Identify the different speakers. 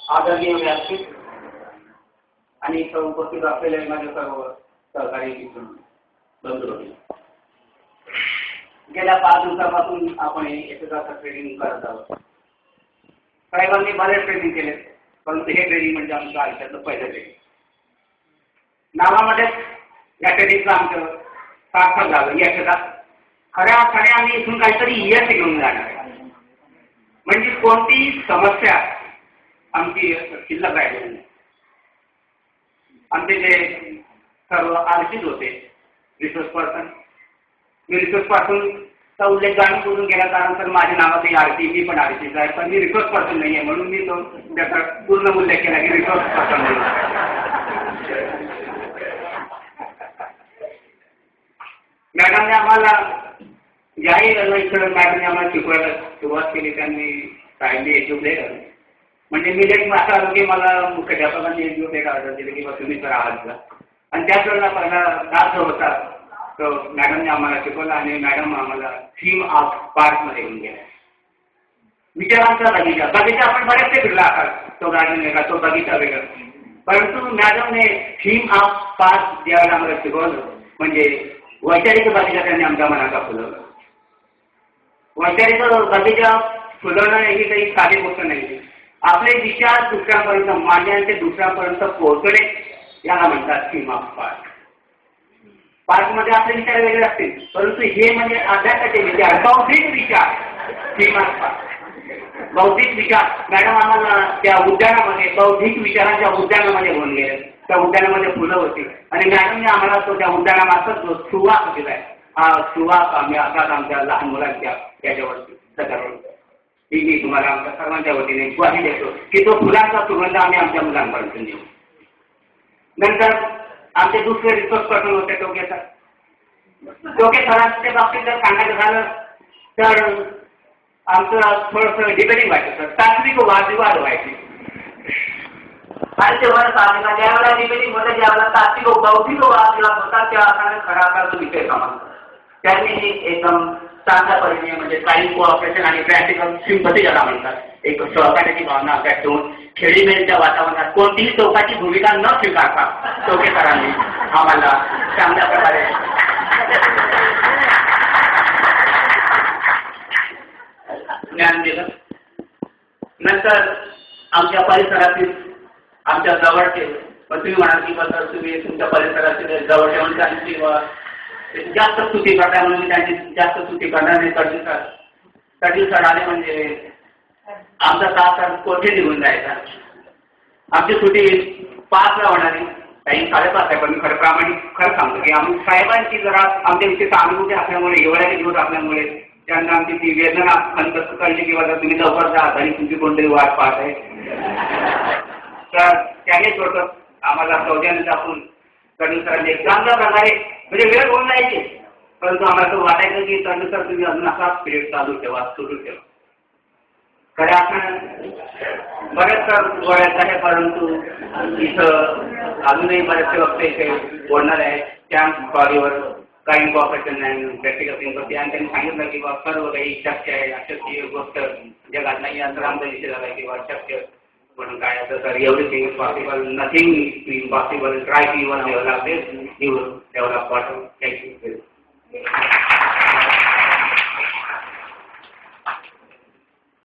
Speaker 1: आदरणीय व्यासपीठ आणि इथं उपस्थित असलेले माझे सर्व सहकारी बंधू. गेल्या 5 दिवसापासून आपण एसएसआरचं ट्रेनिंग करत आहोत. साहेबांनी बरेच ट्रेनिंग केले, परंतु हे ट्रेनिंग म्हणजे आमच्या आयुष्यातलं पहिलं ट्रेनिंग. नावामध्येच या ट्रेनिंगचं आमचं सार्थक झालं. यशदात खऱ्या आम्ही इथून काहीतरी यश घेऊन जाणार आहे. म्हणजे कोणतीही समस्या आमची शिल्लक राहिली नाही. आमचे जे सर्व आर्टिस्ट होते रिसोर्स पर्सन, मी रिसोर्स पर्सनचा उल्लेख जाणून करून गेला, कारण तर माझ्या नावातही आरती, मी पण आर्टिस्ट आहे, पण मी रिसोर्स पर्सन नाही आहे, म्हणून मी तो त्याचा पूर्ण उल्लेख केला की रिसोर्स पर्सन म्हणून. मॅडमने आम्हाला ज्याही मॅडमने आम्हाला शिकवायला सुरुवात केली, त्यांनी कायदे एज्युकेट म्हणजे मी एक असं आलो की मला मुख्याध्यापकांनी एज्युकेट ऑर्डर दिले की बा तुम्ही तर आहात. आणि त्याच वेळेला पहिला तास जो होता तो मॅडमने आम्हाला शिकवला आणि मॅडम आम्हाला थीम ऑफ पार्कमध्ये घेऊन गेला. विचारांचा बगीचा आपण बरेचसे फिरला आहात, तो गार्डन वेगळा, तो बगीचा वेगळा, परंतु मॅडमने थीम ऑफ पार्क ज्यावेळेला आम्हाला शिकवलं म्हणजे वैचारिक बगीचा त्यांनी आमच्या मनाचा फुलवलं. वैचारिक बगीचा फुलवणं ही काही साधी गोष्ट नाही. आपले विचार दुसऱ्यापर्यंत मांडणे आणि ते दुसऱ्यापर्यंत पोहोचणे याला म्हणतात थीम ऑफ पार्क. पार्कमध्ये आपले विचार वेगळे असतील, परंतु हे म्हणजे अभ्यासाचे विचार, बौद्धिक विचार. थीम ऑफ पार्क बौद्धिक विचार. मॅडम आम्हाला त्या उद्यानामध्ये बौद्धिक विचारांच्या उद्यानामध्ये घेऊन गेले. त्या उद्यानामध्ये फुलं होती आणि मॅडमने आम्हाला तो त्या उद्यानामार्फत जो सुवास दिलाय, हा सुवास आम्ही असाच आमच्या लहान मुलांच्या याच्यावरती सगळ्यावर मी तुम्हाला आमच्या सर्वांच्या वतीने ग्वाही देतो की तो फुलांचा सुगंध आम्ही आमच्या मुलांपर्यंत नेऊ. नंतर आमचे दुसरे रिसोर्स पर्सन होते टोके सर. टोके सरांच्या बाबतीत जर सांगायचं झालं तर आमचं थोडंसं डिबेटिंग व्हायचं सर, तात्विक वादविवाद व्हायचे. आणि तेव्हा ज्यावेळेला डिबेटिंग होतं, ज्यावेळेला तात्विक बौद्धिक वादविवाद होता, त्या खरा तो विषय समजला. त्यांनी एकदम चांगल्या पद्धतीने म्हणजे काही कोऑपरेशन आणि प्रॅक्टिकल सिंपथी ज्याला म्हणतात, एक सहकार्याची भावना अभ्यास ठेवून खेळीमेळीच्या वातावरणात कोणतीही टोकाची भूमिका न स्वीकारता टोके सरांनी आम्हाला चांगल्या प्रकारे ज्ञान दिलं. नंतर आमच्या परिसरातील आमच्या जवळचे, पण तुम्ही म्हणाल की बस तुम्ही तुमच्या परिसरातील जवळच्या म्हणजे जास्त स्तुती करता म्हणून मी त्यांची जास्त स्तुती करणार नाही. कधी सर आले म्हणजे आमचा तास कोठे निघून जायचा. आमची सुट्टी 5ला होणारी, काही 5:30 आहे, पण मी खरं सांगतो की आम्ही साहेबांची जरा आमच्याविषयी सहानुभूती असल्यामुळे, एवढ्या दिवस असल्यामुळे त्यांना आमची ती वेदना खंत कळली की बाबा तुम्ही लवकर जा आणि तुमची कोणतरी वाट पाहत आहे. तर त्याने थोडं आम्हाला सौजन्य दाखवून कर्णू सरांनी चांगल्या प्रकारे म्हणजे वेळ होऊन जायचे, परंतु आम्हाला तो वाटायचं की कर्णू सर तुम्ही अजून असा पिरियड चालू ठेवा, सुरू ठेवा. खऱ्या आपण बऱ्याच गोळ्यात आहे, परंतु इथं अजूनही बरेचसे वक्ते इथे बोलणार आहे. त्या कॉलीवर काही कॉपरेशन नाही, प्रॅक्टिकल सिंपथी, आणि त्यांनी सांगितलं की बा सर्व काही शक्य आहे, अशक्य गोष्ट जगात नाही. यांचा आमचा विषय झाला की बा शक्य म्हणून काय असं तर everything is possible, nothing is impossible, try to your develop this, you develop. Thank you.